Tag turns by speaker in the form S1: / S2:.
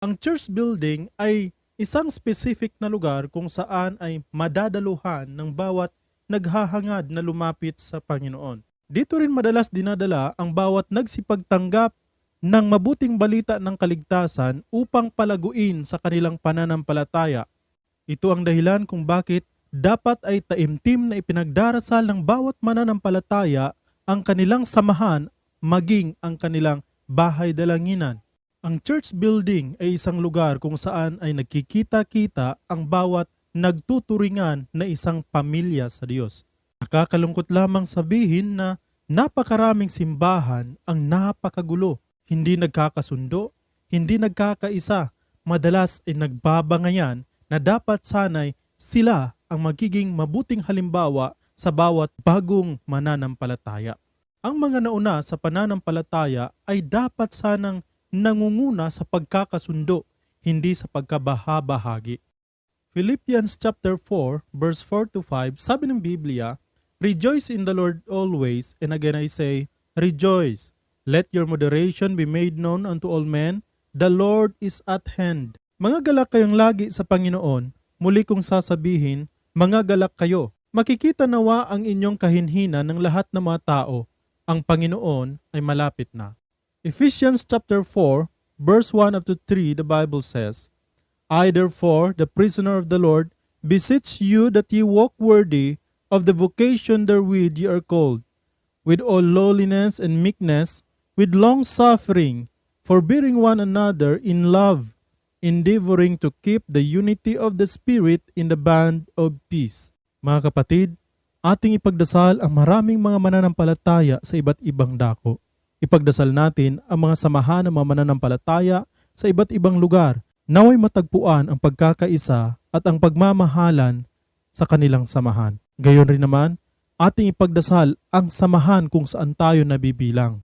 S1: Ang church building ay isang specific na lugar kung saan ay madadaluhan ng bawat naghahangad na lumapit sa Panginoon. Dito rin madalas dinadala ang bawat nagsipagtanggap ng mabuting balita ng kaligtasan upang palaguin sa kanilang pananampalataya. Ito ang dahilan kung bakit dapat ay taimtim na ipinagdarasal ng bawat mananampalataya ang kanilang samahan maging ang kanilang bahay dalanginan. Ang church building ay isang lugar kung saan ay nagkikita-kita ang bawat nagtuturingan na isang pamilya sa Diyos. Nakakalungkot lamang sabihin na napakaraming simbahan ang napakagulo, hindi nagkakasundo, hindi nagkakaisa, madalas ay nagbabangayan na dapat sanay sila ang magiging mabuting halimbawa sa bawat bagong mananampalataya. Ang mga nauna sa pananampalataya ay dapat sanang nangunguna sa pagkakasundo, hindi sa pagkabahabahagi. Philippians chapter 4 verse 4 to 5, sabi ng Biblia, "Rejoice in the Lord always, and again I say, rejoice. Let your moderation be made known unto all men, the Lord is at hand." Mga galak kayong lagi sa Panginoon, muli kong sasabihin, mga galak kayo. Makikita nawa ang inyong kahinhinan ng lahat ng mga tao. Ang Panginoon ay malapit na. Ephesians chapter 4, verse 1 up to 3, the Bible says, "I therefore, the prisoner of the Lord, beseech you that ye walk worthy of the vocation therewith ye are called, with all lowliness and meekness, with long suffering, forbearing one another in love, endeavoring to keep the unity of the Spirit in the band of peace." Mga kapatid, ating ipagdasal ang maraming mga mananampalataya sa iba't ibang dako. Ipagdasal natin ang mga samahan ng mga mananampalataya sa iba't ibang lugar, naway matagpuan ang pagkakaisa at ang pagmamahalan sa kanilang samahan. Gayon rin naman, ating ipagdasal ang samahan kung saan tayo nabibilang.